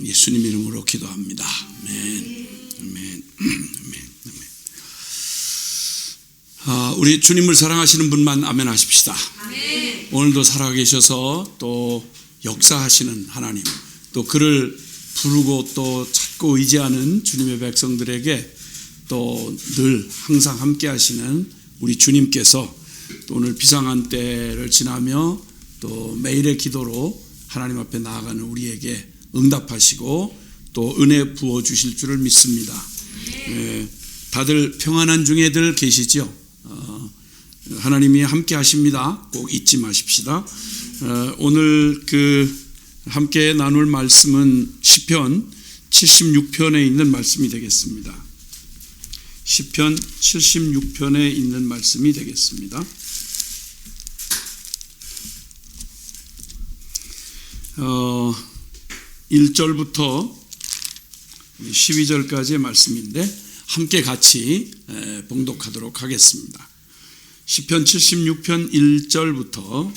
예수님 이름으로 기도합니다. 아멘. 아멘. 아멘. 우리 주님을 사랑하시는 분만 아멘 하십시다. 아멘. 오늘도 살아계셔서 또 역사하시는 하나님, 또 그를 부르고 또 찾고 의지하는 주님의 백성들에게 또 늘 항상 함께 하시는 우리 주님께서 또 오늘 비상한 때를 지나며 또 매일의 기도로 하나님 앞에 나아가는 우리에게 응답하시고 또 은혜 부어주실 줄을 믿습니다. 다들 평안한 중에들 계시죠? 하나님이 함께 하십니다. 꼭 잊지 마십시다. 오늘 함께 나눌 말씀은 시편 76편에 있는 말씀이 되겠습니다. 시편 76편에 있는 말씀이 되겠습니다. 1절부터 12절까지의 말씀인데 함께 같이 봉독하도록 하겠습니다. 시편 76편 1절부터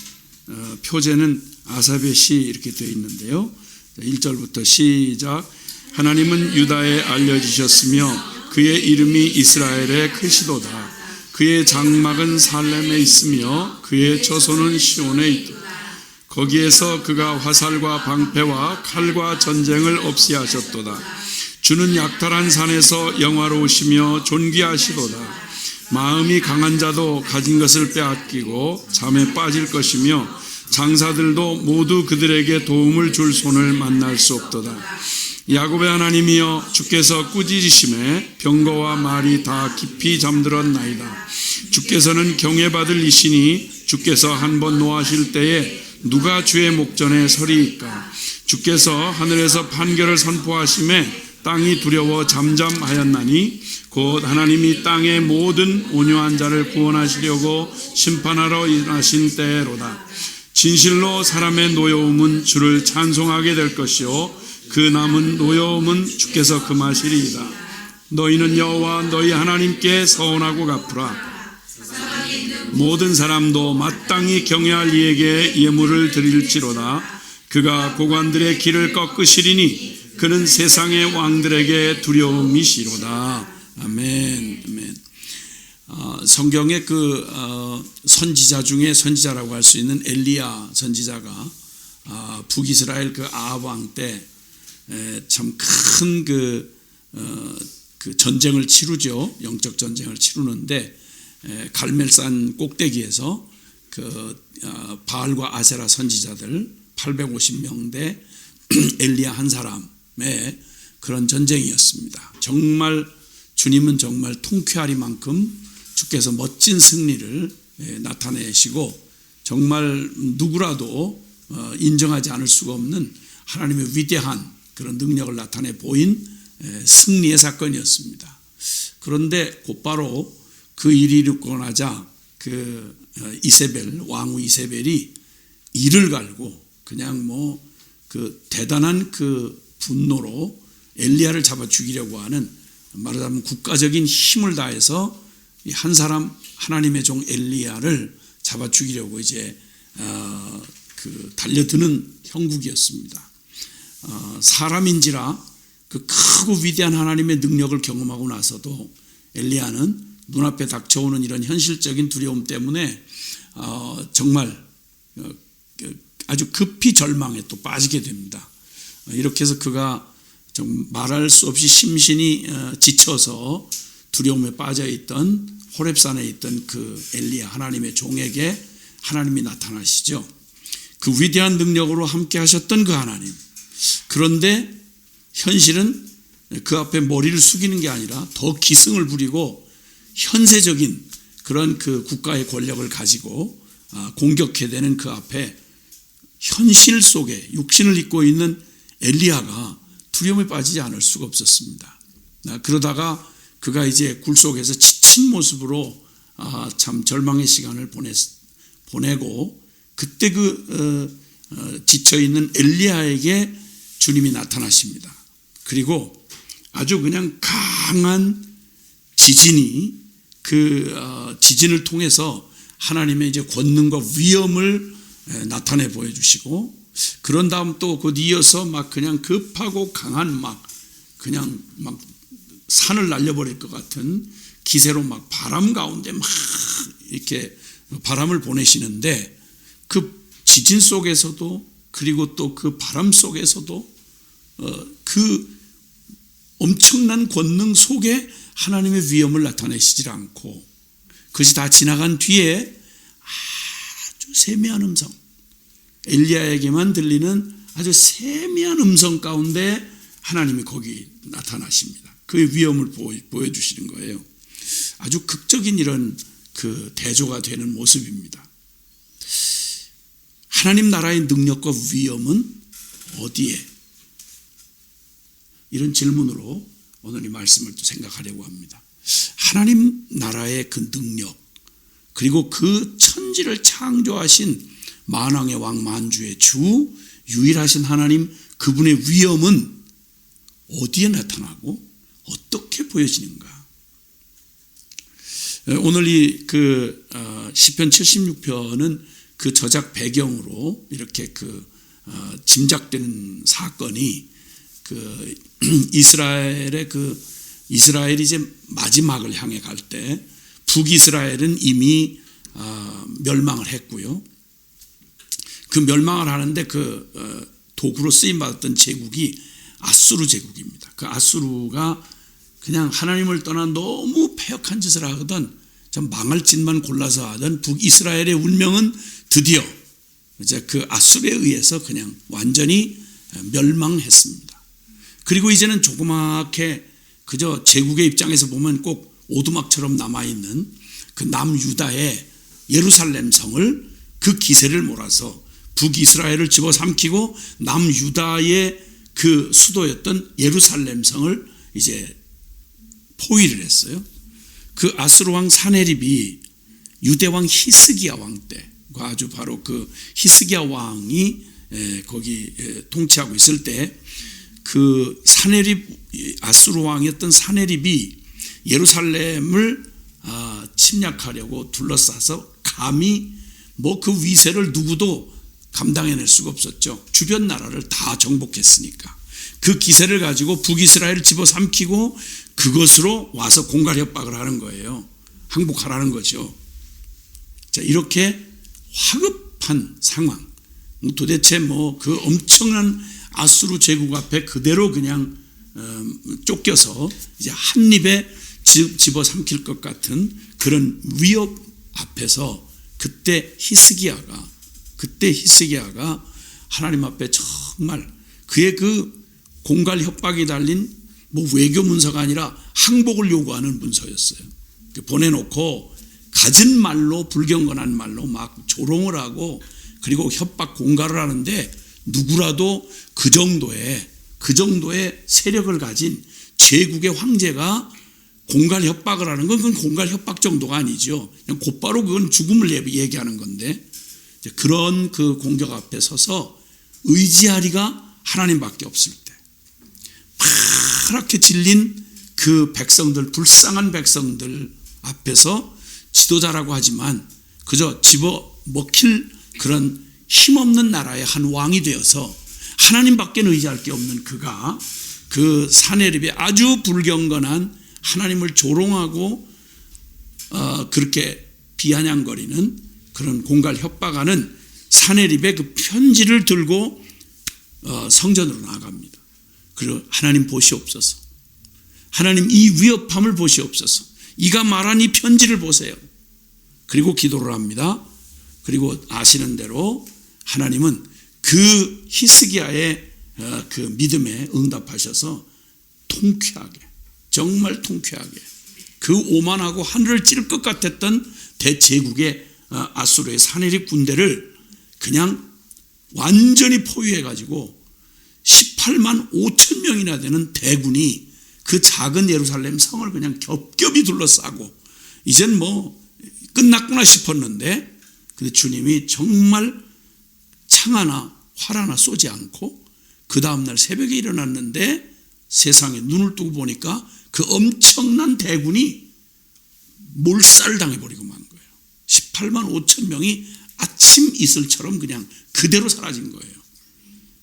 표제는 아삽의 시 이렇게 되어 있는데요. 1절부터 시작. 하나님은 유다에 알려지셨으며 그의 이름이 이스라엘에 크시도다. 그의 장막은 살렘에 있으며 그의 처소는 시온에 있도다. 거기에서 그가 화살과 방패와 칼과 전쟁을 없이 하셨도다. 주는 약탈한 산에서 영화로우시며 존귀하시도다. 마음이 강한 자도 가진 것을 빼앗기고 잠에 빠질 것이며 장사들도 모두 그들에게 도움을 줄 손을 만날 수 없도다. 야곱의 하나님이여 주께서 꾸짖으심에 병거와 말이 다 깊이 잠들었나이다. 주께서는 경외받을 이시니 주께서 한번 노하실 때에 누가 주의 목전에 서리이까. 주께서 하늘에서 판결을 선포하심에 땅이 두려워 잠잠하였나니 곧 하나님이 땅의 모든 온유한 자를 구원하시려고 심판하러 일하신 때로다. 진실로 사람의 노여움은 주를 찬송하게 될 것이요 그 남은 노여움은 주께서 금하시리이다. 너희는 여호와 너희 하나님께 서원하고 갚으라. 모든 사람도 마땅히 경외할 이에게 예물을 드릴지로다. 그가 고관들의 길을 꺾으시리니 그는 세상의 왕들에게 두려움이시로다. 아멘. 아멘. 성경의 선지자 중에 선지자라고 할 수 있는 엘리야 선지자가 북이스라엘 아합 왕 때 참 큰 전쟁을 치르죠. 영적 전쟁을 치르는데 갈멜산 꼭대기에서 바알과 아세라 선지자들 850명 대 엘리야 한 사람의 그런 전쟁이었습니다. 정말 주님은 정말 통쾌하리만큼 주께서 멋진 승리를 나타내시고 정말 누구라도 인정하지 않을 수가 없는 하나님의 위대한 그런 능력을 나타내 보인 승리의 사건이었습니다. 그런데 곧바로 그 일이 일어나고 나자 이세벨, 왕후 이세벨이 이를 갈고 그냥 대단한 분노로 엘리야를 잡아 죽이려고 하는, 말하자면 국가적인 힘을 다해서 한 사람 하나님의 종 엘리야를 잡아 죽이려고 이제 달려드는 형국이었습니다. 사람인지라 그 크고 위대한 하나님의 능력을 경험하고 나서도 엘리야는 눈앞에 닥쳐오는 이런 현실적인 두려움 때문에 정말 아주 급히 절망에 또 빠지게 됩니다. 이렇게 해서 그가 좀 말할 수 없이 심신이 지쳐서 두려움에 빠져있던 호렙산에 있던 엘리야 하나님의 종에게 하나님이 나타나시죠. 그 위대한 능력으로 함께 하셨던 그 하나님. 그런데 현실은 그 앞에 머리를 숙이는 게 아니라 더 기승을 부리고 현세적인 그런 국가의 권력을 가지고 공격해야 되는 그 앞에 현실 속에 육신을 입고 있는 엘리야가 두려움에 빠지지 않을 수가 없었습니다. 그러다가 그가 이제 굴 속에서 지친 모습으로 참 절망의 시간을 보내고 그때 지쳐있는 엘리야에게 주님이 나타나십니다. 그리고 아주 그냥 강한 지진이 지진을 통해서 하나님의 이제 권능과 위엄을 나타내 보여주시고 그런 다음 또 곧 이어서 막 그냥 급하고 강한 막 그냥 막 산을 날려버릴 것 같은 기세로 막 바람 가운데 막 이렇게 바람을 보내시는데 그 지진 속에서도 그리고 또 그 바람 속에서도 그 엄청난 권능 속에 하나님의 위엄을 나타내시질 않고 그것이 다 지나간 뒤에 아주 세미한 음성, 엘리야에게만 들리는 아주 세미한 음성 가운데 하나님이 거기 나타나십니다. 그의 위엄을 보여주시는 거예요. 아주 극적인 이런 그 대조가 되는 모습입니다. 하나님 나라의 능력과 위엄은 어디에? 이런 질문으로 오늘 이 말씀을 또 생각하려고 합니다. 하나님 나라의 그 능력 그리고 그 천지를 창조하신 만왕의 왕 만주의 주 유일하신 하나님 그분의 위엄은 어디에 나타나고 어떻게 보여지는가? 오늘 이 그 시편 76편은 그 저작 배경으로 이렇게 짐작되는 사건이 그 이스라엘이 이제 마지막을 향해 갈 때 북이스라엘은 이미 멸망을 했고요. 그 멸망을 하는데 그 도구로 쓰임 받았던 제국이 아수르 제국입니다. 그 아수르가 그냥 하나님을 떠나 너무 패역한 짓을 하거든 참 망할 짓만 골라서 하던 북이스라엘의 운명은 드디어 이제 그 아수르에 의해서 그냥 완전히 멸망했습니다. 그리고 이제는 조그맣게 그저 제국의 입장에서 보면 꼭 오두막처럼 남아있는 그 남유다의 예루살렘 성을 그 기세를 몰아서 북이스라엘을 집어삼키고 남유다의 그 수도였던 예루살렘 성을 이제 포위를 했어요. 그 아수르 왕 사네립이 유대 왕 히스기야 왕 때, 아주 바로 그 히스기야 왕이 거기 통치하고 있을 때 그 아수르 왕이었던 사네립이 예루살렘을 침략하려고 둘러싸서 감히 뭐 그 위세를 누구도 감당해낼 수가 없었죠. 주변 나라를 다 정복했으니까. 그 기세를 가지고 북이스라엘을 집어삼키고 그것으로 와서 공갈 협박을 하는 거예요. 항복하라는 거죠. 자, 이렇게 화급한 상황. 도대체 뭐 그 엄청난 아수르 제국 앞에 그대로 그냥 쫓겨서 이제 한 입에 집어삼킬 것 같은 그런 위협 앞에서 그때 히스기야가 하나님 앞에 정말 그의 그 공갈 협박이 달린 뭐 외교 문서가 아니라 항복을 요구하는 문서였어요. 보내놓고 갖은 말로 불경건한 말로 막 조롱을 하고 그리고 협박 공갈을 하는데 누구라도 그 정도의 세력을 가진 제국의 황제가 공갈 협박을 하는 건 그건 공갈 협박 정도가 아니죠. 그냥 곧바로 그건 죽음을 얘기하는 건데 그런 그 공격 앞에 서서 의지하리가 하나님밖에 없을 때 파랗게 질린 그 백성들, 불쌍한 백성들 앞에서 지도자라고 하지만 그저 집어먹힐 그런 힘없는 나라의 한 왕이 되어서 하나님밖에 의지할 게 없는 그가 그 사네립의 아주 불경건한 하나님을 조롱하고 그렇게 비아냥거리는 그런 공갈 협박하는 사네립의 그 편지를 들고 성전으로 나아갑니다. 그리고 하나님 보시옵소서. 하나님 이 위협함을 보시옵소서. 이가 말한 이 편지를 보세요. 그리고 기도를 합니다. 그리고 아시는 대로 하나님은 그 히스기야의 그 믿음에 응답하셔서 통쾌하게, 정말 통쾌하게 그 오만하고 하늘을 찌를 것 같았던 대제국의 아수르의 사네립 군대를 그냥 완전히 포위해가지고 18만 5천 명이나 되는 대군이 그 작은 예루살렘 성을 그냥 겹겹이 둘러싸고 이젠 뭐 끝났구나 싶었는데 근데 주님이 정말 창 하나 활 하나 쏘지 않고 그 다음날 새벽에 일어났는데 세상에 눈을 뜨고 보니까 그 엄청난 대군이 몰살을 당해버리고 만 거예요. 18만 5천 명이 아침 이슬처럼 그냥 그대로 사라진 거예요.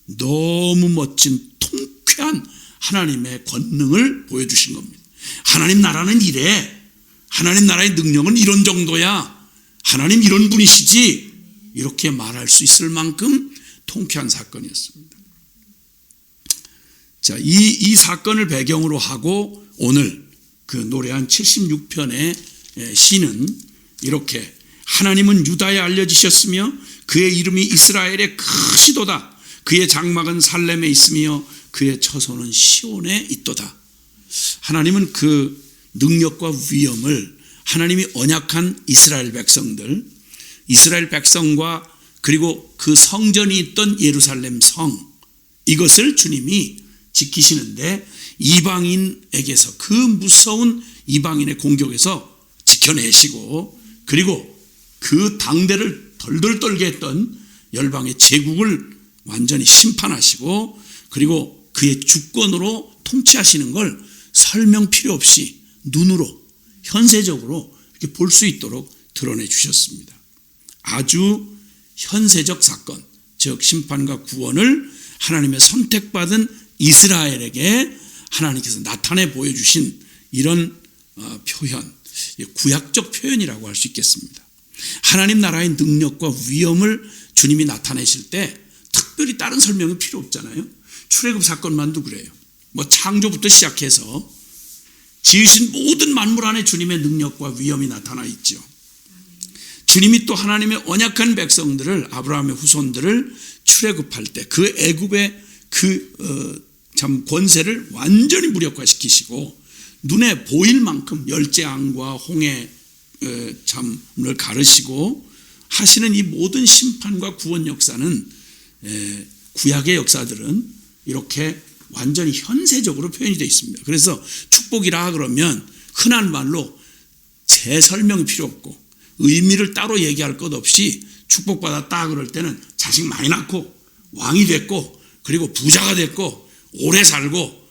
너무 멋진 통쾌한 하나님의 권능을 보여주신 겁니다. 하나님 나라는 이래. 하나님 나라의 능력은 이런 정도야. 하나님 이런 분이시지. 이렇게 말할 수 있을 만큼 통쾌한 사건이었습니다. 자, 이 사건을 배경으로 하고 오늘 그 노래한 76편의 시는 이렇게 하나님은 유다에 알려지셨으며 그의 이름이 이스라엘에 크시도다. 그의 장막은 살렘에 있으며 그의 처소는 시온에 있도다. 하나님은 그 능력과 위엄을 하나님이 언약한 이스라엘 백성과 그리고 그 성전이 있던 예루살렘 성, 이것을 주님이 지키시는데 이방인에게서, 그 무서운 이방인의 공격에서 지켜내시고, 그리고 그 당대를 덜덜 떨게 했던 열방의 제국을 완전히 심판하시고, 그리고 그의 주권으로 통치하시는 걸 설명 필요 없이 눈으로 현세적으로 이렇게 볼 수 있도록 드러내 주셨습니다. 아주 현세적 사건, 즉 심판과 구원을 하나님의 선택받은 이스라엘에게 하나님께서 나타내 보여주신 이런 표현, 구약적 표현이라고 할 수 있겠습니다. 하나님 나라의 능력과 위엄을 주님이 나타내실 때 특별히 다른 설명이 필요 없잖아요. 출애굽 사건만도 그래요. 창조부터 시작해서 지으신 모든 만물 안에 주님의 능력과 위엄이 나타나 있죠. 주님이 또 하나님의 언약한 백성들을, 아브라함의 후손들을 출애굽할 때 그 애굽의 참 권세를 완전히 무력화시키시고 눈에 보일 만큼 열재앙과 홍해 참을 가르시고 하시는 이 모든 심판과 구원 역사는, 구약의 역사들은 이렇게 완전히 현세적으로 표현이 되어 있습니다. 그래서 축복이라 그러면 흔한 말로 재설명이 필요 없고 의미를 따로 얘기할 것 없이 축복받았다 그럴 때는 자식 많이 낳고 왕이 됐고 그리고 부자가 됐고 오래 살고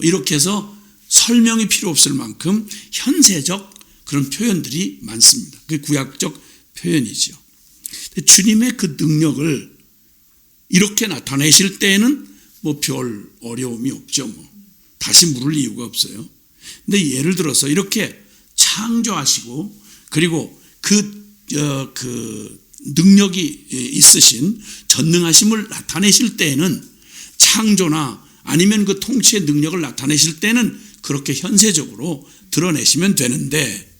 이렇게 해서 설명이 필요 없을 만큼 현세적 그런 표현들이 많습니다. 그게 구약적 표현이죠. 주님의 그 능력을 이렇게 나타내실 때에는 별 어려움이 없죠. 다시 물을 이유가 없어요. 근데 예를 들어서 이렇게 창조하시고 그리고 그 능력이 있으신 전능하심을 나타내실 때에는, 창조나 아니면 그 통치의 능력을 나타내실 때는 그렇게 현세적으로 드러내시면 되는데,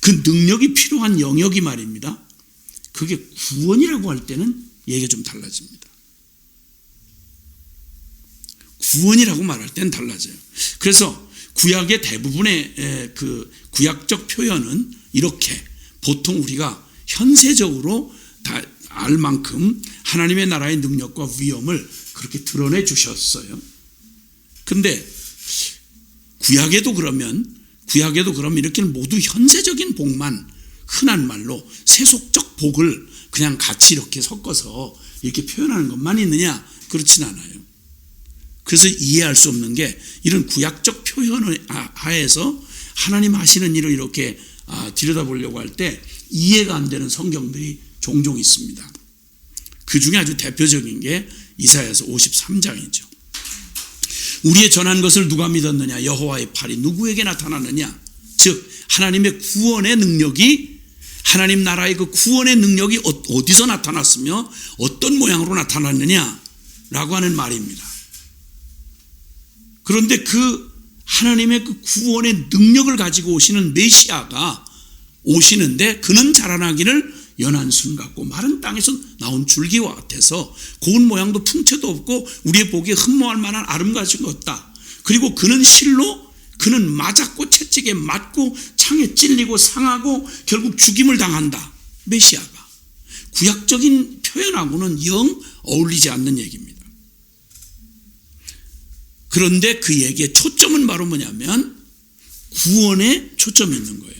그 능력이 필요한 영역이 말입니다. 그게 구원이라고 할 때는 얘기가 좀 달라집니다. 구원이라고 말할 때는 달라져요. 그래서 구약의 대부분의 그 구약적 표현은 이렇게 보통 우리가 현세적으로 다 알 만큼 하나님의 나라의 능력과 위엄을 그렇게 드러내 주셨어요. 근데 구약에도 그러면 이렇게 모두 현세적인 복만, 흔한 말로 세속적 복을 그냥 같이 이렇게 섞어서 이렇게 표현하는 것만 있느냐? 그렇진 않아요. 그래서 이해할 수 없는 게, 이런 구약적 표현을 하에서 하나님 하시는 일을 이렇게 들여다보려고 할 때 이해가 안 되는 성경들이 종종 있습니다. 그 중에 아주 대표적인 게 이사야서 53장이죠. 우리의 전한 것을 누가 믿었느냐? 여호와의 팔이 누구에게 나타났느냐? 즉 하나님의 구원의 능력이, 하나님 나라의 그 구원의 능력이 어디서 나타났으며 어떤 모양으로 나타났느냐라고 하는 말입니다. 그런데 그 하나님의 그 구원의 능력을 가지고 오시는 메시아가 오시는데, 그는 자라나기를 연한 순 같고 마른 땅에서 나온 줄기와 같아서 고운 모양도 풍채도 없고 우리의 보기에 흠모할 만한 아름가짐이 없다. 그리고 그는 실로, 그는 맞았고 채찍에 맞고 창에 찔리고 상하고 결국 죽임을 당한다. 메시아가. 구약적인 표현하고는 영 어울리지 않는 얘기입니다. 그런데 그 얘기의 초점은 바로 뭐냐면 구원에 초점이 있는 거예요.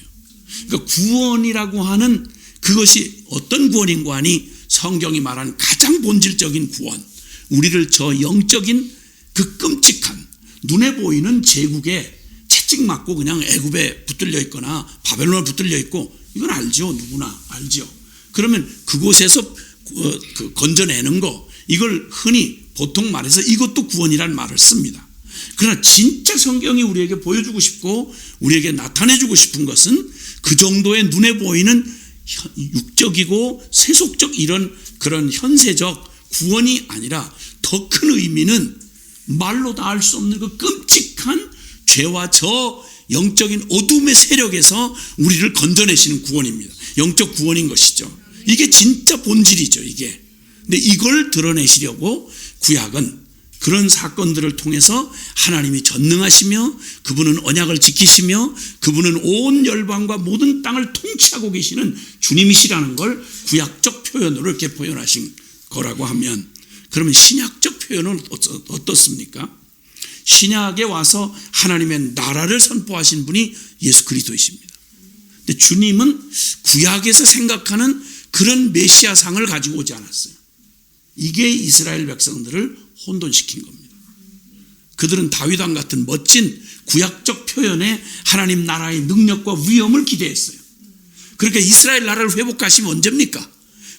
그러니까 구원이라고 하는 그것이 어떤 구원인가 하니, 성경이 말하는 가장 본질적인 구원, 우리를 저 영적인 그 끔찍한 눈에 보이는 제국에 채찍 맞고 그냥 애굽에 붙들려 있거나 바벨론에 붙들려 있고, 이건 알죠. 누구나 알죠. 그러면 그곳에서 건져내는 거, 이걸 흔히 보통 말해서 이것도 구원이란 말을 씁니다. 그러나 진짜 성경이 우리에게 보여주고 싶고 우리에게 나타내주고 싶은 것은 그 정도의 눈에 보이는 육적이고 세속적 이런 그런 현세적 구원이 아니라 더 큰 의미는 말로 다 알 수 없는 그 끔찍한 죄와 저 영적인 어둠의 세력에서 우리를 건져내시는 구원입니다. 영적 구원인 것이죠. 이게 진짜 본질이죠, 이게. 근데 이걸 드러내시려고 구약은 그런 사건들을 통해서 하나님이 전능하시며 그분은 언약을 지키시며 그분은 온 열방과 모든 땅을 통치하고 계시는 주님이시라는 걸 구약적 표현으로 이렇게 표현하신 거라고 하면, 그러면 신약적 표현은 어떻습니까? 신약에 와서 하나님의 나라를 선포하신 분이 예수 그리스도이십니다. 근데 주님은 구약에서 생각하는 그런 메시아상을 가지고 오지 않았어요. 이게 이스라엘 백성들을 혼돈시킨 겁니다. 그들은 다윗왕 같은 멋진 구약적 표현에 하나님 나라의 능력과 위엄을 기대했어요. 그러니까 이스라엘 나라를 회복하시면 언제입니까?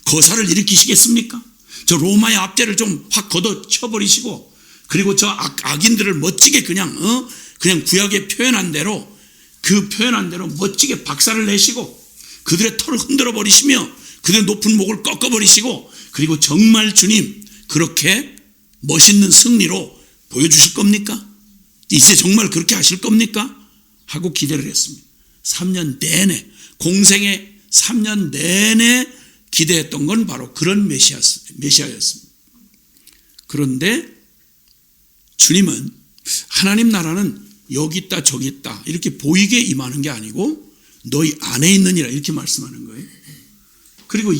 거사를 일으키시겠습니까? 저 로마의 압제를 좀 확 걷어쳐버리시고 그리고 저 악인들을 멋지게 그냥 구약에 표현한 대로 멋지게 박살을 내시고 그들의 털을 흔들어 버리시며 그들의 높은 목을 꺾어버리시고 그리고 정말 주님 그렇게 멋있는 승리로 보여주실 겁니까? 이제 정말 그렇게 하실 겁니까? 하고 기대를 했습니다. 3년 내내 공생의 3년 내내 기대했던 건 바로 그런 메시아였습니다. 그런데 주님은 하나님 나라는 여기 있다 저기 있다 이렇게 보이게 임하는 게 아니고 너희 안에 있느니라 이렇게 말씀하는 거예요. 그리고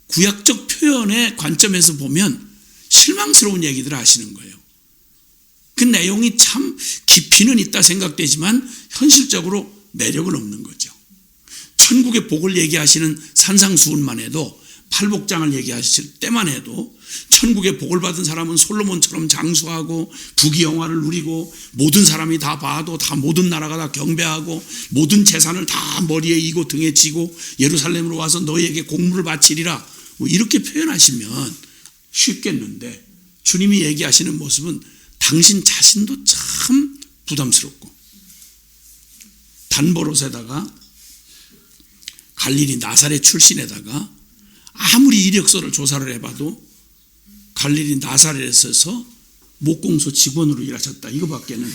구약적 표현의 관점에서 보면 실망스러운 얘기들을 하시는 거예요. 그 내용이 참 깊이는 있다 생각되지만 현실적으로 매력은 없는 거죠. 천국의 복을 얘기하시는 산상수훈만 해도 팔복장을 얘기하실 때만 해도 천국의 복을 받은 사람은 솔로몬처럼 장수하고 부귀영화를 누리고 모든 사람이 다 봐도 다 모든 나라가 다 경배하고 모든 재산을 다 머리에 이고 등에 지고 예루살렘으로 와서 너희에게 공물을 바치리라 뭐 이렇게 표현하시면 쉽겠는데 주님이 얘기하시는 모습은 당신 자신도 참 부담스럽고 단버롯에다가 갈릴리 나사렛 출신에다가 아무리 이력서를 조사를 해봐도 갈릴리 나사렛에서 목공소 직원으로 일하셨다 이거밖에는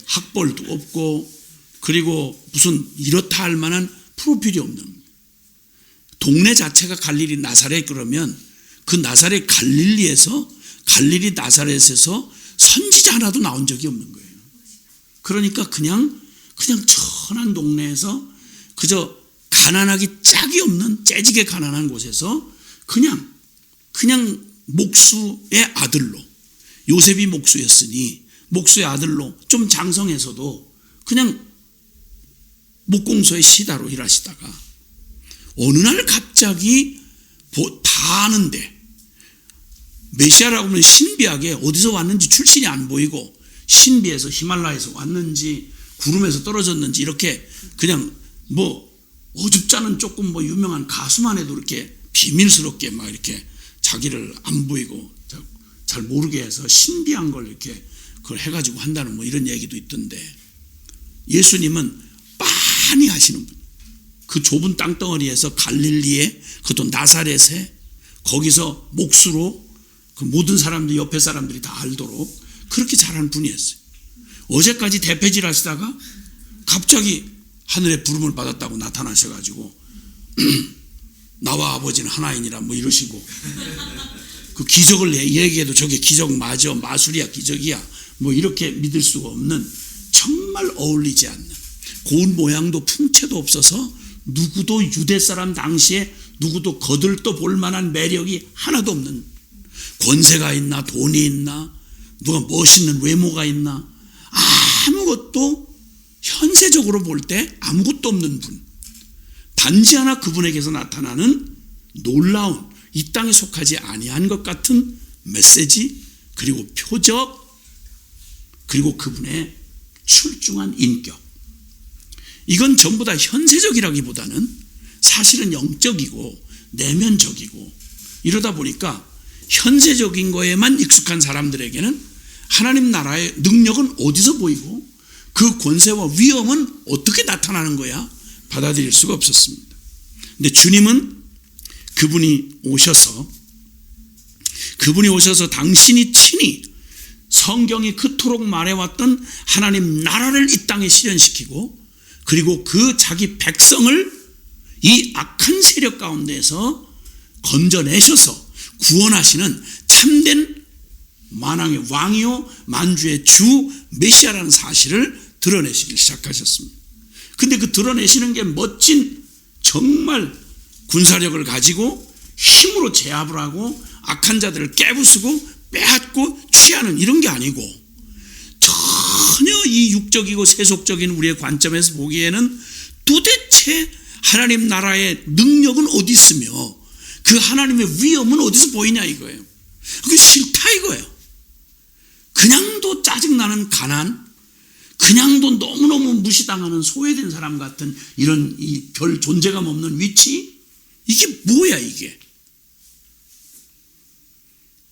학벌도 없고 그리고 무슨 이렇다 할 만한 프로필이 없는 동네 자체가 갈릴리 나사렛 그러면 그 나사렛 갈릴리 나사렛에서 선지자 하나도 나온 적이 없는 거예요. 그러니까 그냥 천한 동네에서 그저 가난하기 짝이 없는 재지게 가난한 곳에서 그냥 목수의 아들로 요셉이 목수였으니 목수의 아들로 좀 장성해서도 그냥 목공소의 시다로 일하시다가 어느 날 갑자기 다 아는데 메시아라고 하면 신비하게 어디서 왔는지 출신이 안 보이고 신비에서 히말라야에서 왔는지 구름에서 떨어졌는지 이렇게 그냥 어줍지 않은 조금 유명한 가수만 해도 이렇게 비밀스럽게 막 이렇게 자기를 안 보이고 잘 모르게 해서 신비한 걸 이렇게 그걸 해가지고 한다는 이런 얘기도 있던데 예수님은 빤히 하시는 분. 그 좁은 땅덩어리에서 갈릴리에 그것도 나사렛에 거기서 목수로 그 모든 사람들 옆에 사람들이 다 알도록 그렇게 잘한 분이었어요. 어제까지 대패질 하시다가 갑자기 하늘의 부름을 받았다고 나타나셔가지고 나와 아버지는 하나이니라 이러시고 그 기적을 얘기해도 저게 기적 맞아 마술이야 기적이야 이렇게 믿을 수가 없는 정말 어울리지 않는 고운 모양도 풍채도 없어서 누구도 유대 사람 당시에 누구도 거들떠 볼 만한 매력이 하나도 없는 권세가 있나 돈이 있나 누가 멋있는 외모가 있나 아무것도 현세적으로 볼 때 아무것도 없는 분. 단지 하나 그분에게서 나타나는 놀라운 이 땅에 속하지 아니한 것 같은 메시지 그리고 표적 그리고 그분의 출중한 인격. 이건 전부 다 현세적이라기보다는 사실은 영적이고 내면적이고 이러다 보니까 현세적인 거에만 익숙한 사람들에게는 하나님 나라의 능력은 어디서 보이고 그 권세와 위엄은 어떻게 나타나는 거야 받아들일 수가 없었습니다. 근데 주님은 그분이 오셔서 당신이 친히 성경이 그토록 말해왔던 하나님 나라를 이 땅에 실현시키고 그리고 그 자기 백성을 이 악한 세력 가운데서 건져내셔서 구원하시는 참된 만왕의 왕이요 만주의 주 메시아라는 사실을 드러내시기 시작하셨습니다. 근데 그 드러내시는 게 멋진 정말 군사력을 가지고 힘으로 제압을 하고 악한 자들을 깨부수고 빼앗고 취하는 이런 게 아니고 전혀 이 육적이고 세속적인 우리의 관점에서 보기에는 도대체 하나님 나라의 능력은 어디 있으며 그 하나님의 위엄은 어디서 보이냐 이거예요. 그게 싫다 이거예요. 그냥도 짜증나는 가난, 그냥도 너무너무 무시당하는 소외된 사람 같은 이런 이 별 존재감 없는 위치, 이게 뭐야 이게.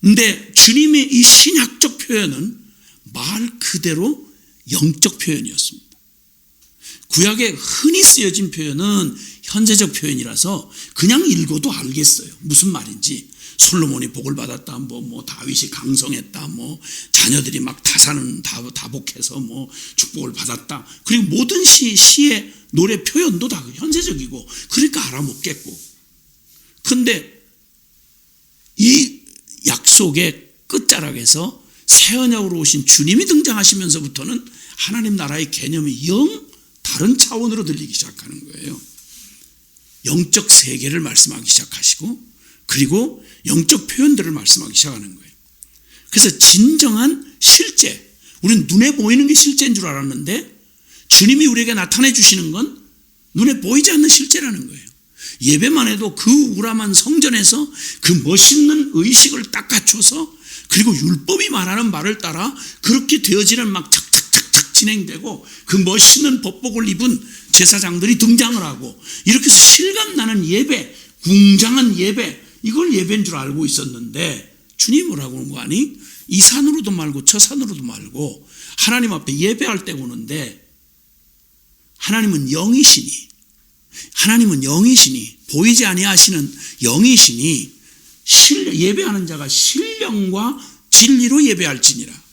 근데 주님의 이 신약적 표현은 말 그대로 영적 표현이었습니다. 구약에 흔히 쓰여진 표현은 현세적 표현이라서 그냥 읽어도 알겠어요. 무슨 말인지. 솔로몬이 복을 받았다, 뭐 다윗이 강성했다, 뭐 자녀들이 막 다복해서 뭐 축복을 받았다. 그리고 모든 시의 노래 표현도 다 현세적이고 그러니까 알아먹겠고. 근데 이 약속의 끝자락에서 새 언약으로 오신 주님이 등장하시면서부터는 하나님 나라의 개념이 영 다른 차원으로 들리기 시작하는 거예요. 영적 세계를 말씀하기 시작하시고 그리고 영적 표현들을 말씀하기 시작하는 거예요. 그래서 진정한 실제, 우리는 눈에 보이는 게 실제인 줄 알았는데 주님이 우리에게 나타내 주시는 건 눈에 보이지 않는 실제라는 거예요. 예배만 해도 그 우람한 성전에서 그 멋있는 의식을 딱 갖춰서 그리고 율법이 말하는 말을 따라 그렇게 되어지는 막 착착착착 진행되고 그 멋있는 법복을 입은 제사장들이 등장을 하고 이렇게 해서 실감나는 예배, 웅장한 예배, 이걸 예배인 줄 알고 있었는데 주님이 뭐라고 하는 거 아니? 이 산으로도 말고 저 산으로도 말고 하나님 앞에 예배할 때 오는데 하나님은 영이시니 보이지 아니하시는 영이시니 예배하는 자가 신령과 진리로 예배할지니라.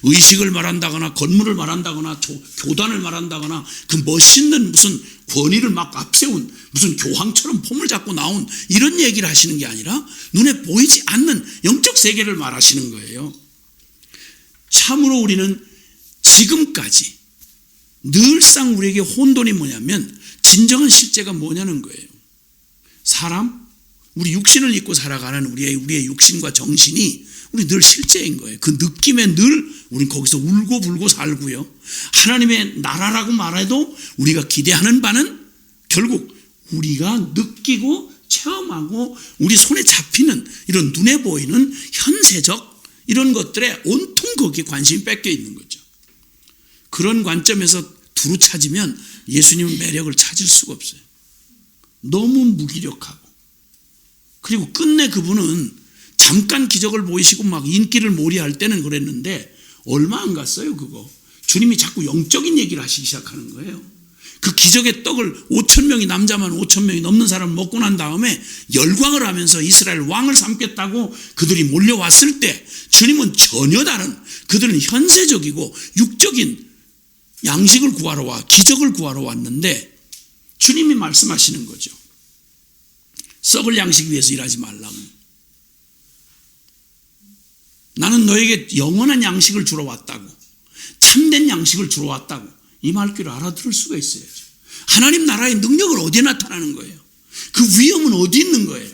의식을 말한다거나 건물을 말한다거나 교단을 말한다거나 그 멋있는 무슨 권위를 막 앞세운 무슨 교황처럼 폼을 잡고 나온 이런 얘기를 하시는 게 아니라 눈에 보이지 않는 영적 세계를 말하시는 거예요. 참으로 우리는 지금까지 늘상 우리에게 혼돈이 뭐냐면 진정한 실제가 뭐냐는 거예요. 우리 육신을 입고 살아가는 우리의 육신과 정신이 우리 늘 실제인 거예요. 그 느낌에 늘 우린 거기서 울고 불고 살고요. 하나님의 나라라고 말해도 우리가 기대하는 바는 결국 우리가 느끼고 체험하고 우리 손에 잡히는 이런 눈에 보이는 현세적 이런 것들에 온통 거기에 관심이 뺏겨 있는 거죠. 그런 관점에서 두루 찾으면 예수님은 매력을 찾을 수가 없어요. 너무 무기력하고 그리고 끝내 그분은 잠깐 기적을 보이시고 막 인기를 몰이할 때는 그랬는데 얼마 안 갔어요 그거. 주님이 자꾸 영적인 얘기를 하시기 시작하는 거예요. 그 기적의 떡을 5,000명이 남자만 5,000명이 넘는 사람을 먹고 난 다음에 열광을 하면서 이스라엘 왕을 삼겠다고 그들이 몰려왔을 때 주님은 전혀 다른 그들은 현세적이고 육적인 양식을 구하러 기적을 구하러 왔는데 주님이 말씀하시는 거죠. 썩을 양식 위해서 일하지 말라고. 나는 너에게 영원한 양식을 주러 왔다고. 참된 양식을 주러 왔다고. 이 말귀를 알아들을 수가 있어야죠. 하나님 나라의 능력은 어디에 나타나는 거예요? 그 위엄은 어디 있는 거예요?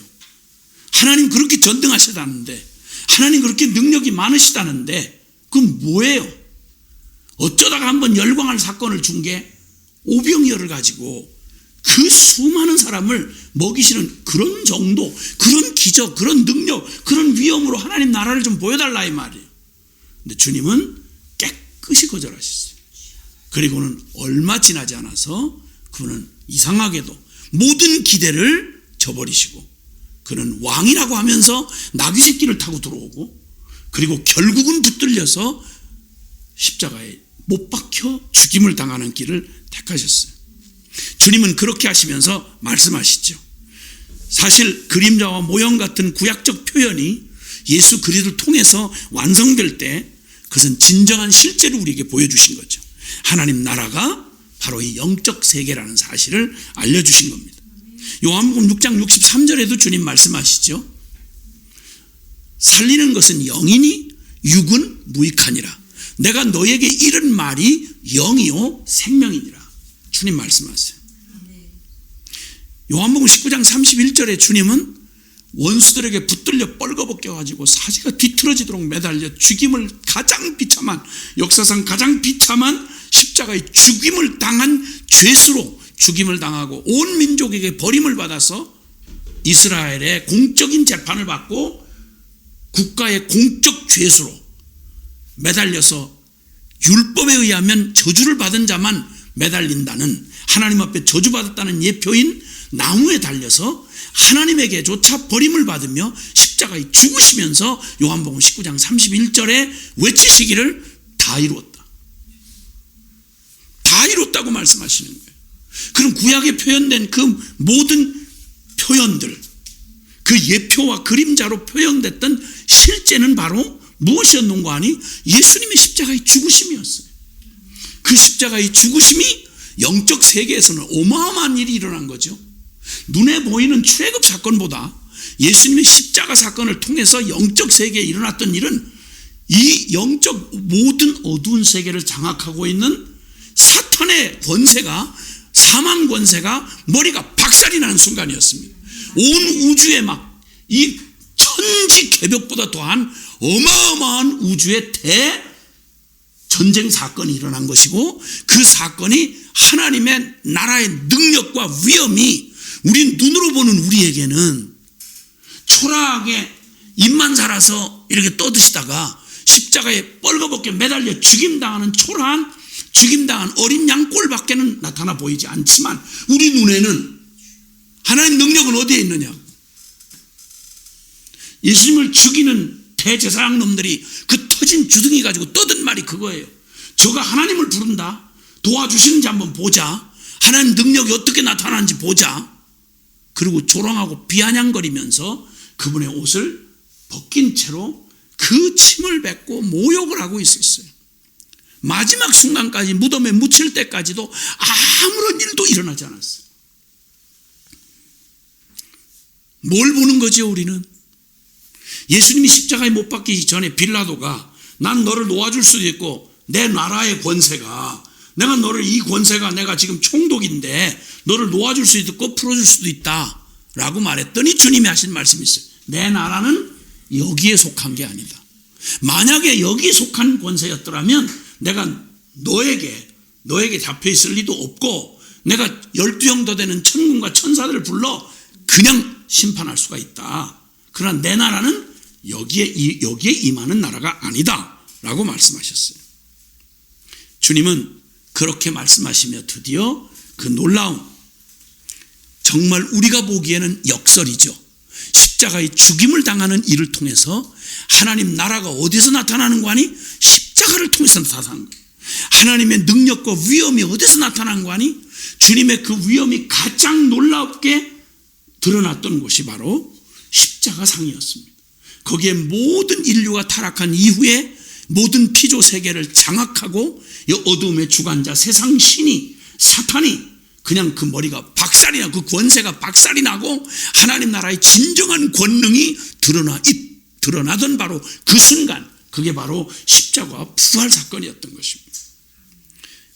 하나님 그렇게 전등하시다는데 하나님 그렇게 능력이 많으시다는데 그건 뭐예요? 어쩌다가 한번 열광할 사건을 준 게 오병이어를 가지고 그 수많은 사람을 먹이시는 그런 정도, 그런 기적, 그런 능력, 그런 위엄으로 하나님 나라를 좀 보여달라 이 말이에요. 근데 주님은 깨끗이 거절하셨어요. 그리고는 얼마 지나지 않아서 그분은 이상하게도 모든 기대를 저버리시고 그는 왕이라고 하면서 나귀 새끼를 타고 들어오고, 그리고 결국은 붙들려서 십자가에 못 박혀 죽임을 당하는 길을 택하셨어요. 주님은 그렇게 하시면서 말씀하시죠. 사실 그림자와 모형 같은 구약적 표현이 예수 그리스도를 통해서 완성될 때 그것은 진정한 실제로 우리에게 보여주신 거죠. 하나님 나라가 바로 이 영적 세계라는 사실을 알려주신 겁니다. 요한복음 6장 63절에도 주님 말씀하시죠. 살리는 것은 영이니 육은 무익하니라. 내가 너에게 이른 말이 영이요 생명이니라. 주님 말씀하세요. 요한복음 19장 31절에 주님은 원수들에게 붙들려 뻘거벗겨가지고 사지가 뒤틀어지도록 매달려 죽임을 가장 비참한, 역사상 가장 비참한 십자가의 죽임을 당한 죄수로 죽임을 당하고 온 민족에게 버림을 받아서 이스라엘의 공적인 재판을 받고 국가의 공적 죄수로 매달려서 율법에 의하면 저주를 받은 자만 매달린다는, 하나님 앞에 저주받았다는 예표인 나무에 달려서 하나님에게조차 버림을 받으며 십자가에 죽으시면서 요한복음 19장 31절에 외치시기를 다 이루었다. 다 이뤘다고 말씀하시는 거예요. 그럼 구약에 표현된 그 모든 표현들, 그 예표와 그림자로 표현됐던 실제는 바로 무엇이었는가 하니 예수님의 십자가의 죽으심이었어요. 그 십자가의 죽으심이 영적 세계에서는 어마어마한 일이 일어난 거죠. 눈에 보이는 출애굽 사건보다 예수님의 십자가 사건을 통해서 영적 세계에 일어났던 일은 이 영적 모든 어두운 세계를 장악하고 있는 사탄의 권세가, 사망 권세가 머리가 박살이 나는 순간이었습니다. 온 우주에 막 이 천지 개벽보다 더한 어마어마한 우주의 대전쟁 사건이 일어난 것이고, 그 사건이 하나님의 나라의 능력과 위엄이 우리 눈으로 보는 우리에게는 초라하게 입만 살아서 이렇게 떠드시다가 십자가에 뻘거벗게 매달려 죽임당하는 초라한, 죽임당한 어린 양꼴밖에는 나타나 보이지 않지만 우리 눈에는 하나님의 능력은 어디에 있느냐? 예수님을 죽이는 대제사장 놈들이 그 터진 주둥이 가지고 떠든 말이 그거예요. 저가 하나님을 부른다, 도와주시는지 한번 보자, 하나님 능력이 어떻게 나타나는지 보자. 그리고 조롱하고 비아냥거리면서 그분의 옷을 벗긴 채로 그 침을 뱉고 모욕을 하고 있었어요. 마지막 순간까지 무덤에 묻힐 때까지도 아무런 일도 일어나지 않았어요. 뭘 보는 거죠 우리는? 예수님이 십자가에 못 박히기 전에 빌라도가 난 너를 놓아줄 수도 있고 내 나라의 권세가, 내가 너를, 이 권세가 내가 지금 총독인데 너를 놓아줄 수도 있고 풀어줄 수도 있다 라고 말했더니 주님이 하신 말씀이 있어요. 내 나라는 여기에 속한 게 아니다. 만약에 여기에 속한 권세였더라면 내가 너에게 잡혀있을 리도 없고 내가 12형도 되는 천군과 천사들을 불러 그냥 심판할 수가 있다. 그러나 내 나라는 여기에 임하는 나라가 아니다 라고 말씀하셨어요. 주님은 그렇게 말씀하시며 드디어 그 놀라운, 정말 우리가 보기에는 역설이죠. 십자가의 죽임을 당하는 일을 통해서 하나님 나라가 어디서 나타나는 거 아니? 십자가를 통해서 나타나는 거예요. 하나님의 능력과 위엄이 어디서 나타난 거 아니? 주님의 그 위엄이 가장 놀랍게 드러났던 곳이 바로 십자가상이었습니다. 거기에 모든 인류가 타락한 이후에 모든 피조 세계를 장악하고 이 어둠의 주관자 세상 신이, 사탄이 그냥 그 머리가 박살이 나고 그 권세가 박살이 나고 하나님 나라의 진정한 권능이 드러나던 바로 그 순간, 그게 바로 십자가 부활 사건이었던 것입니다.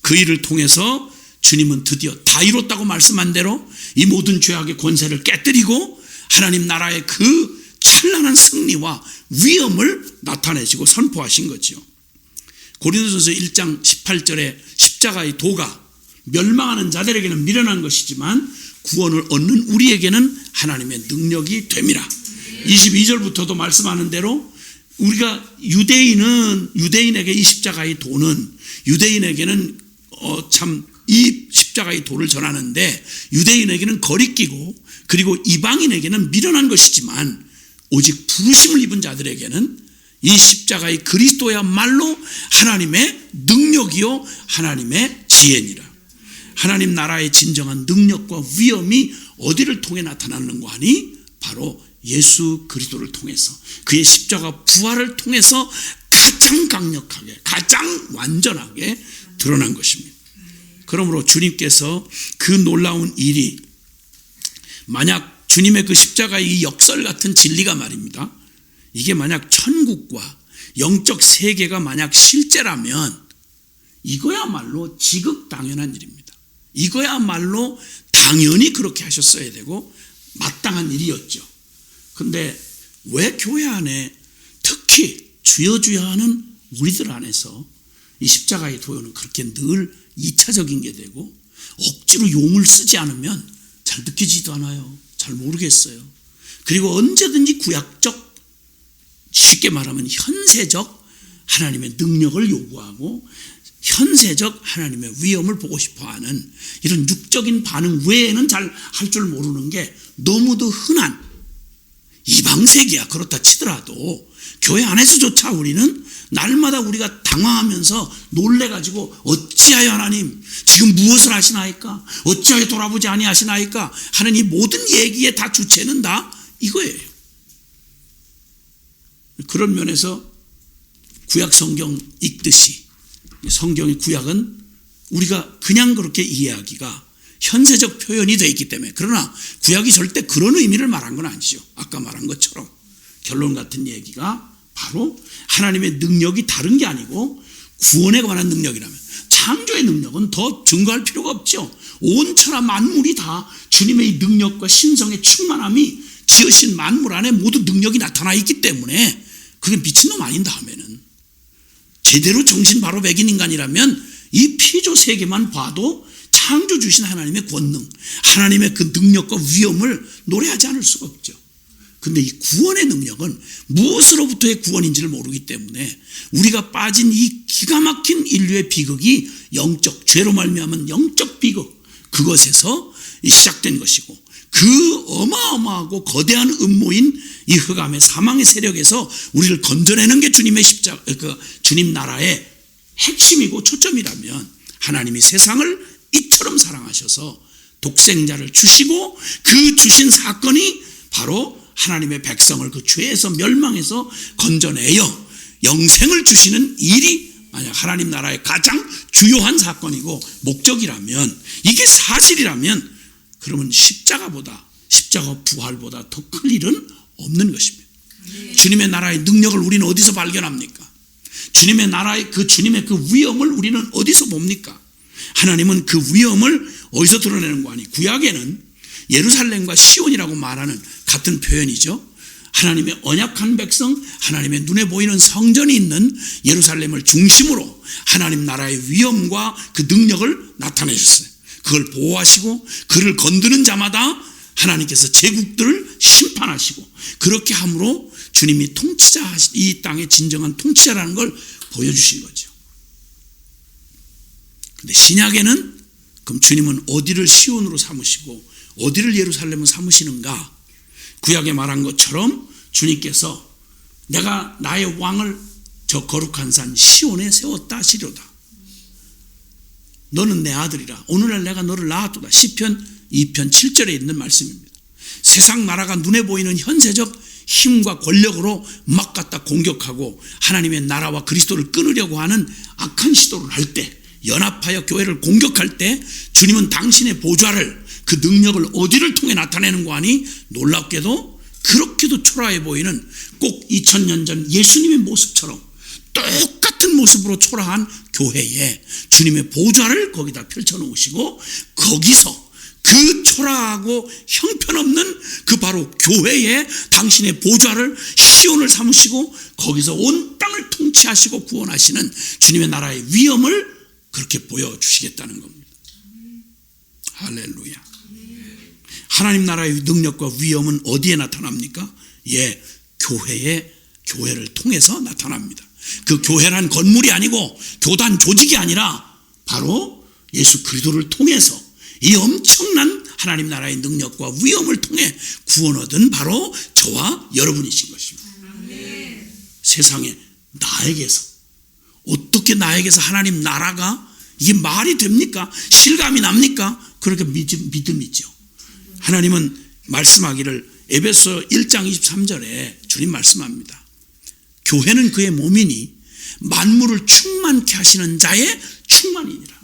그 일을 통해서 주님은 드디어 다 이뤘다고 말씀한 대로 이 모든 죄악의 권세를 깨뜨리고 하나님 나라의 그 찬란한 승리와 위엄을 나타내시고 선포하신 거죠. 고린도전서 1장 18절에 십자가의 도가 멸망하는 자들에게는 미련한 것이지만 구원을 얻는 우리에게는 하나님의 능력이 됨이라. 22절부터도 말씀하는 대로 우리가 유대인에게 이 십자가의 도는, 유대인에게는 참 이 십자가의 도를 전하는데 유대인에게는 거리끼고 그리고 이방인에게는 미련한 것이지만 오직 부르심을 입은 자들에게는 이 십자가의 그리스도야말로 하나님의 능력이요 하나님의 지혜니라. 하나님 나라의 진정한 능력과 위엄이 어디를 통해 나타나는가 하니 바로 예수 그리스도를 통해서, 그의 십자가 부활을 통해서 가장 강력하게, 가장 완전하게 드러난 것입니다. 그러므로 주님께서 그 놀라운 일이, 만약 주님의 그 십자가의 이 역설 같은 진리가 말입니다, 이게 만약 천국과 영적 세계가 만약 실제라면 이거야말로 지극당연한 일입니다. 이거야말로 당연히 그렇게 하셨어야 되고 마땅한 일이었죠. 그런데 왜 교회 안에, 특히 주여 주여 하는 우리들 안에서 이 십자가의 도요는 그렇게 늘 2차적인 게 되고 억지로 용을 쓰지 않으면 잘 느끼지도 않아요. 잘 모르겠어요. 그리고 언제든지 구약적, 쉽게 말하면 현세적 하나님의 능력을 요구하고 현세적 하나님의 위엄을 보고 싶어하는 이런 육적인 반응 외에는 잘 할 줄 모르는 게 너무도 흔한 이방세계야. 그렇다 치더라도 교회 안에서조차 우리는 날마다 우리가 당황하면서 놀래가지고 어찌하여 하나님 지금 무엇을 하시나이까, 어찌하여 돌아보지 아니하시나이까 하는 이 모든 얘기의 다 주체는 다 이거예요. 그런 면에서 구약 성경 읽듯이 성경의 구약은 우리가 그냥 그렇게 이해하기가 현세적 표현이 되어 있기 때문에, 그러나 구약이 절대 그런 의미를 말한 건 아니죠. 아까 말한 것처럼 결론 같은 얘기가 바로 하나님의 능력이 다른 게 아니고 구원에 관한 능력이라면, 창조의 능력은 더 증거할 필요가 없죠. 온 천하 만물이 다 주님의 이 능력과 신성의 충만함이 지으신 만물 안에 모두 능력이 나타나 있기 때문에 그게 미친놈 아닌 다음에는, 제대로 정신 바로 배긴 인간이라면 이 피조 세계만 봐도 창조 주신 하나님의 권능, 하나님의 그 능력과 위엄을 노래하지 않을 수가 없죠. 근데 이 구원의 능력은 무엇으로부터의 구원인지를 모르기 때문에 우리가 빠진 이 기가 막힌 인류의 비극이 영적, 죄로 말미암은 영적 비극, 그것에서 시작된 것이고, 그 어마어마하고 거대한 음모인 이 흑암의 사망의 세력에서 우리를 건져내는 게 주님의 십자가, 주님 나라의 핵심이고 초점이라면, 하나님이 세상을 이처럼 사랑하셔서 독생자를 주시고 그 주신 사건이 바로 하나님의 백성을 그 죄에서 멸망해서 건져내어 영생을 주시는 일이 만약 하나님 나라의 가장 주요한 사건이고 목적이라면, 이게 사실이라면, 그러면 십자가 부활보다 더 큰 일은 없는 것입니다. 주님의 나라의 능력을 우리는 어디서 발견합니까? 주님의 나라의 주님의 그 위엄을 우리는 어디서 봅니까? 하나님은 그 위엄을 어디서 드러내는 거 아니? 구약에는 예루살렘과 시온이라고 말하는 같은 표현이죠. 하나님의 언약한 백성, 하나님의 눈에 보이는 성전이 있는 예루살렘을 중심으로 하나님 나라의 위엄과 그 능력을 나타내셨어요. 그걸 보호하시고 그를 건드는 자마다 하나님께서 제국들을 심판하시고, 그렇게 함으로 주님이 통치자, 이 땅의 진정한 통치자라는 걸 보여주신 거죠. 근데 신약에는 그럼 주님은 어디를 시온으로 삼으시고 어디를 예루살렘으로 삼으시는가? 구약에 말한 것처럼 주님께서 내가 나의 왕을 저 거룩한 산 시온에 세웠다 하시려다. 너는 내 아들이라. 오늘날 내가 너를 낳았도다. 시편 2편 7절에 있는 말씀입니다. 세상 나라가 눈에 보이는 현세적 힘과 권력으로 막 갖다 공격하고 하나님의 나라와 그리스도를 끊으려고 하는 악한 시도를 할 때, 연합하여 교회를 공격할 때 주님은 당신의 보좌를, 그 능력을 어디를 통해 나타내는 거 아니? 놀랍게도 그렇게도 초라해 보이는 꼭 2000년 전 예수님의 모습처럼 똑같은 모습으로 초라한 교회에 주님의 보좌를 거기다 펼쳐놓으시고, 거기서 그 초라하고 형편없는 그 바로 교회에 당신의 보좌를, 시온을 삼으시고 거기서 온 땅을 통치하시고 구원하시는 주님의 나라의 위엄을 그렇게 보여주시겠다는 겁니다. 할렐루야. 하나님 나라의 능력과 위엄은 어디에 나타납니까? 교회를 통해서 나타납니다. 그 교회란 건물이 아니고 교단 조직이 아니라 바로 예수 그리스도를 통해서 이 엄청난 하나님 나라의 능력과 위엄을 통해 구원 얻은 바로 저와 여러분이신 것입니다. 세상에 나에게서, 어떻게 나에게서 하나님 나라가 이게 말이 됩니까? 실감이 납니까? 그렇게 믿음이죠. 하나님은 말씀하기를 에베소 1장 23절에 주님 말씀합니다. 교회는 그의 몸이니 만물을 충만케 하시는 자의 충만이니라.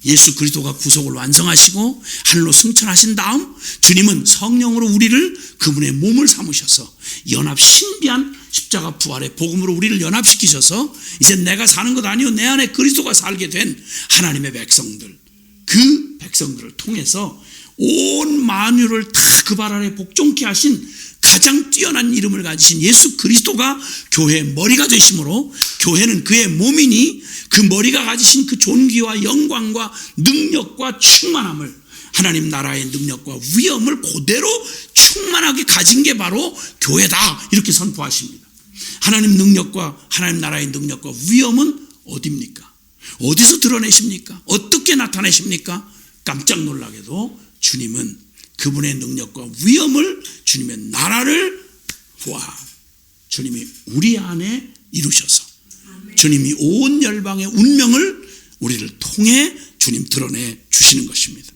예수 그리스도가 구속을 완성하시고 하늘로 승천하신 다음 주님은 성령으로 우리를 그분의 몸을 삼으셔서 연합 신비한 십자가 부활의 복음으로 우리를 연합시키셔서 이제 내가 사는 것 아니요 내 안에 그리스도가 살게 된 하나님의 백성들, 그 백성들을 통해서 온 만유를 다 그 발 아래 복종케 하신 가장 뛰어난 이름을 가지신 예수 그리스도가 교회의 머리가 되심으로 교회는 그의 몸이니 그 머리가 가지신 그 존귀와 영광과 능력과 충만함을, 하나님 나라의 능력과 위엄을 그대로 충만하게 가진 게 바로 교회다, 이렇게 선포하십니다. 하나님 능력과 하나님 나라의 능력과 위엄은 어디입니까? 어디서 드러내십니까? 어떻게 나타내십니까? 깜짝 놀라게도 주님은 그분의 능력과 위엄을, 주님의 나라를 주님이 우리 안에 이루셔서 주님이 온 열방의 운명을 우리를 통해 주님 드러내 주시는 것입니다.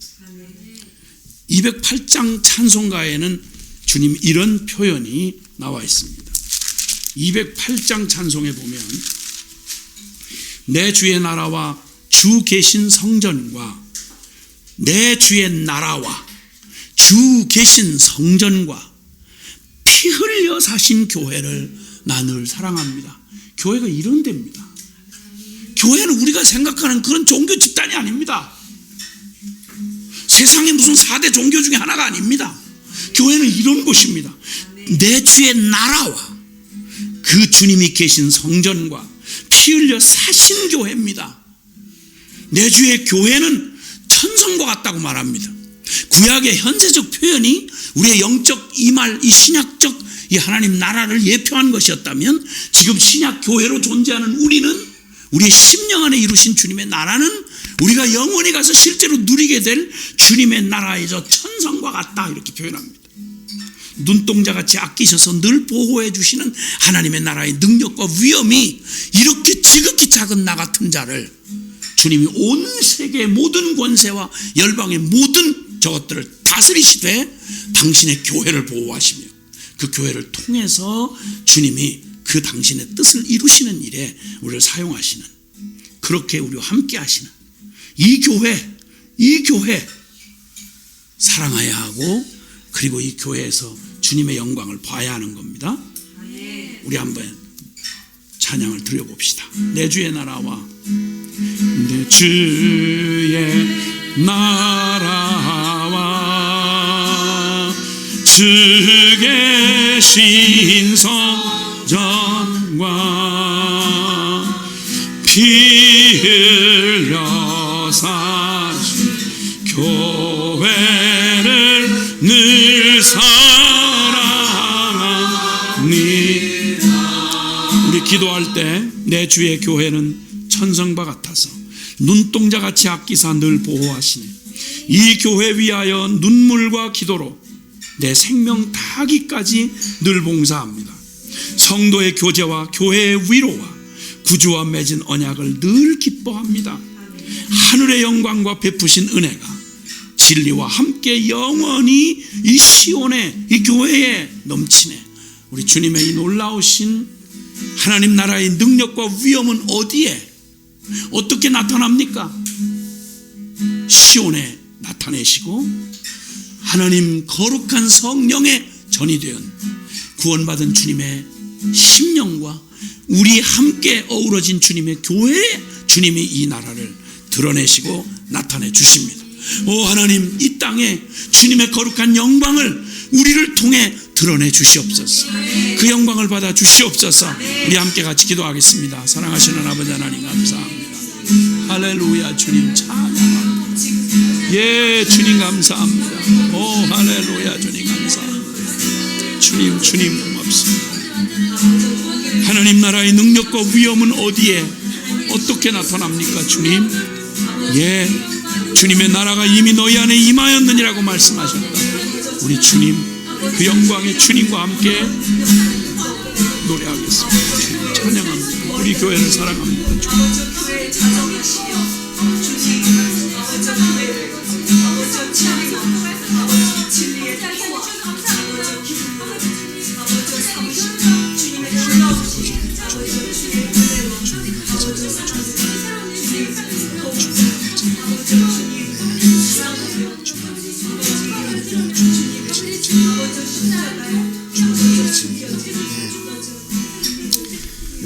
208장 찬송가에는 주님 이런 표현이 나와 있습니다. 208장 찬송에 보면 내 주의 나라와 주 계신 성전과 내 주의 나라와 주 계신 성전과 피 흘려 사신 교회를 나 늘 사랑합니다. 교회가 이런 데입니다. 교회는 우리가 생각하는 그런 종교 집단이 아닙니다. 세상에 무슨 4대 종교 중에 하나가 아닙니다. 교회는 이런 곳입니다. 내 주의 나라와 그 주님이 계신 성전과 피 흘려 사신 교회입니다. 내 주의 교회는 천성과 같다고 말합니다. 구약의 현세적 표현이 우리의 영적 이말, 이 신약적 이 하나님 나라를 예표한 것이었다면 지금 신약 교회로 존재하는 우리는, 우리의 심령 안에 이루신 주님의 나라는 우리가 영원히 가서 실제로 누리게 될 주님의 나라의 저 천성과 같다, 이렇게 표현합니다. 눈동자같이 아끼셔서 늘 보호해 주시는 하나님의 나라의 능력과 위엄이 이렇게 지극히 작은 나 같은 자를 주님이 온 세계의 모든 권세와 열방의 모든 저것들을 다스리시되 당신의 교회를 보호하시며 그 교회를 통해서 주님이 그 당신의 뜻을 이루시는 일에 우리를 사용하시는, 그렇게 우리와 함께 하시는 이 교회 사랑해야 하고, 그리고 이 교회에서 주님의 영광을 봐야 하는 겁니다. 우리 한번 찬양을 드려봅시다. 내 주의 나라와 내 주의 나라와 주 계신 성전과 피 흘려 사신 교회를 늘 사랑합니다. 우리 기도할 때 내 주의 교회는 천성과 같아서 눈동자같이 아끼사 늘 보호하시네. 이 교회 위하여 눈물과 기도로 내 생명 다하기까지 늘 봉사합니다. 성도의 교제와 교회의 위로와 구주와 맺은 언약을 늘 기뻐합니다. 하늘의 영광과 베푸신 은혜가 진리와 함께 영원히 이 시온의 이 교회에 넘치네. 우리 주님의 이 놀라우신 하나님 나라의 능력과 위엄은 어디에, 어떻게 나타납니까? 시온에 나타내시고 하나님 거룩한 성령의 전이 되은 구원받은 주님의 심령과 우리 함께 어우러진 주님의 교회에 주님이 이 나라를 드러내시고 나타내 주십니다. 오 하나님, 이 땅에 주님의 거룩한 영광을 우리를 통해 드러내 주시옵소서. 그 영광을 받아 주시옵소서. 우리 함께 같이 기도하겠습니다. 사랑하시는 아버지 하나님 감사합니다. 할렐루야. 주님 찬양합니다. 예, 주님 감사합니다. 오 할렐루야. 주님 감사합니다. 주님 고맙습니다. 하나님 나라의 능력과 위엄은 어디에 어떻게 나타납니까? 주님, 예, 주님의 나라가 이미 너희 안에 임하였느니라고 말씀하셨다. 우리 주님, 그 영광의 주님과 함께 노래하겠습니다. 찬양합니다. 우리 교회를 사랑합니다.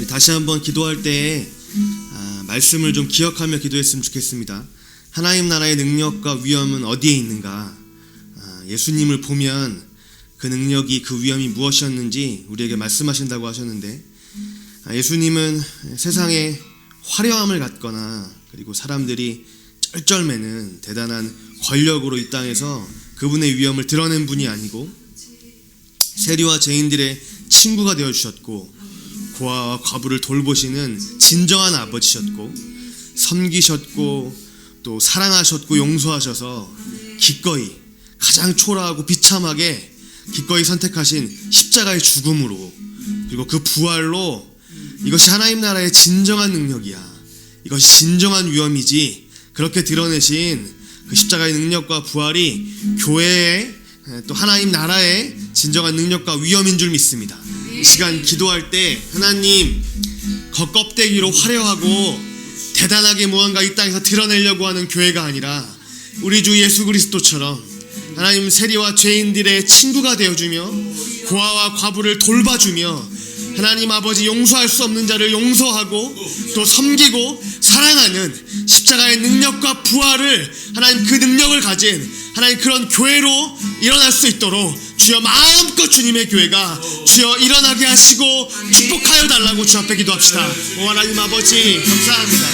다시 한번 기도할 때 말씀을 좀 기억하며 기도했으면 좋겠습니다. 하나님 나라의 능력과 위엄은 어디에 있는가? 예수님을 보면 그 능력이, 그 위엄이 무엇이었는지 우리에게 말씀하신다고 하셨는데, 예수님은 세상에 화려함을 갖거나 그리고 사람들이 쩔쩔매는 대단한 권력으로 이 땅에서 그분의 위엄을 드러낸 분이 아니고, 세리와 죄인들의 친구가 되어주셨고 고아와 과부를 돌보시는 진정한 아버지셨고, 섬기셨고 또 사랑하셨고 용서하셔서 기꺼이 가장 초라하고 비참하게 기꺼이 선택하신 십자가의 죽음으로, 그리고 그 부활로 이것이 하나님 나라의 진정한 능력이야, 이것이 진정한 위엄이지, 그렇게 드러내신 그 십자가의 능력과 부활이 교회의 또 하나님 나라의 진정한 능력과 위엄인 줄 믿습니다. 이 시간 기도할 때 하나님, 겉껍데기로 화려하고 대단하게 무언가 이 땅에서 드러내려고 하는 교회가 아니라 우리 주 예수 그리스도처럼 하나님 세리와 죄인들의 친구가 되어주며 고아와 과부를 돌봐주며 하나님 아버지 용서할 수 없는 자를 용서하고 또 섬기고 사랑하는 십자가의 능력과 부활을, 하나님 그 능력을 가진 하나님 그런 교회로 일어날 수 있도록 주여 마음껏 주님의 교회가 주여 일어나게 하시고 축복하여 달라고 주 앞에 기도합시다. 오 하나님 아버지 감사합니다.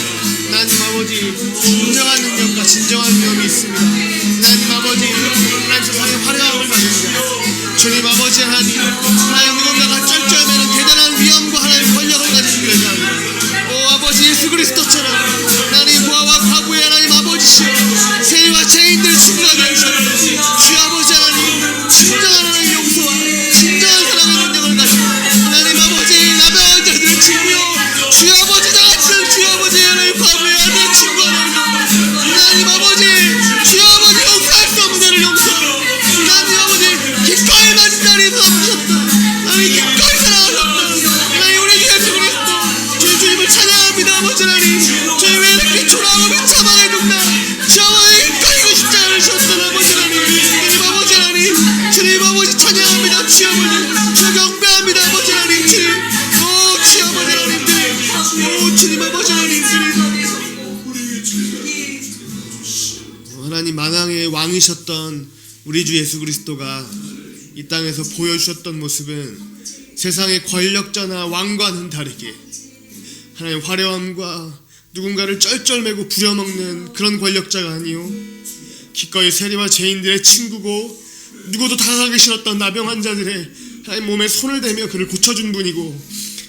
하나님 아버지 진정한 능력과 진정한 위엄이 있습니다. 하나님 아버지, 하나님 세상의 화려함을 가집니다. 주님 아버지 하나님, 하나님 누군가가 쩔쩔매는 대단한 위엄과 하나님 권력을 가지신 교회가, 오 아버지 예수 그리스도처럼 하나님 고아와 과부의 하나님 아버지시여 세리와 죄인들 친구가 되어주셨고 주 아버지 하나님 진정한 하나님 용서와 진정한 사랑의 능력을 가지고 하나님 아버지 나병한 자들의 친구여 주 아버지 나같이 주 아버지 하나님 과부의 아들 친구가 되어주셨고 하나님 아버지 주 아버지 용서할 수 없는 자를 용서하고 하나님 아버지 기꺼이 맞은 자리에서 아프셨다. 하나님 기꺼이 사랑하셨다. 하나님 우리 주 예수 그리스도 주님을 찬양합니다. 아버지 하나님, 저희 왜 이렇게 초라하고 비참하게 죽나? 주 아버지 기꺼이 십자가를 졌던 아버지 하나님, 주님 아버지 하나님, 주님 아버지 찬양합니다. 주 아버지 주 경배합니다. 아버지 하나님, 주님 오 주 아버지 하나님들, 오 주님 아버지 하나님들, 하나님 만왕의 왕이셨던 우리 주 예수 그리스도가 이 땅에서 보여주셨던 모습은 세상의 권력자나 왕과는 다르게 하나님 화려함과 누군가를 쩔쩔매고 부려먹는 그런 권력자가 아니요, 기꺼이 세리와 죄인들의 친구고 누구도 다가가기 싫었던 나병 환자들의 하나님 몸에 손을 대며 그를 고쳐준 분이고,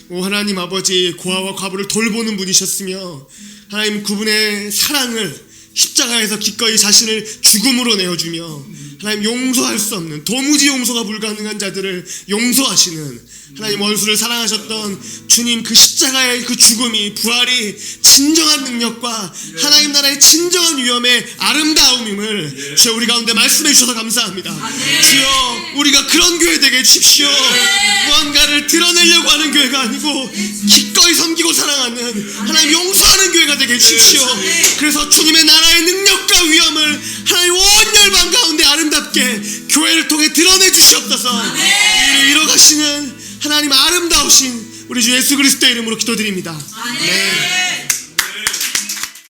오 하나님 아버지 고아와 과부를 돌보는 분이셨으며 하나님 그분의 사랑을 십자가에서 기꺼이 자신을 죽음으로 내어주며 하나님 용서할 수 없는, 도무지 용서가 불가능한 자들을 용서하시는 하나님 원수를 사랑하셨던 주님, 그 십자가의 그 죽음이, 부활이 진정한 능력과 하나님 나라의 진정한 위엄의 아름다움임을 주여 우리 가운데 말씀해 주셔서 감사합니다. 주여 우리가 그런 교회 되게 해주십시오. 무언가를 드러내려고 하는 교회가 아니고 기꺼이 섬기고 사랑하는 하나님 용서하는 교회가 되게 해주십시오. 그래서 주님의 나라의 능력과 위엄을 하나님 온 열방 가운데 아름답게 교회를 통해 드러내 주시옵소서. 우리를 이뤄가시는 하나님 아름다우신 우리 주 예수 그리스도의 이름으로 기도드립니다. 네.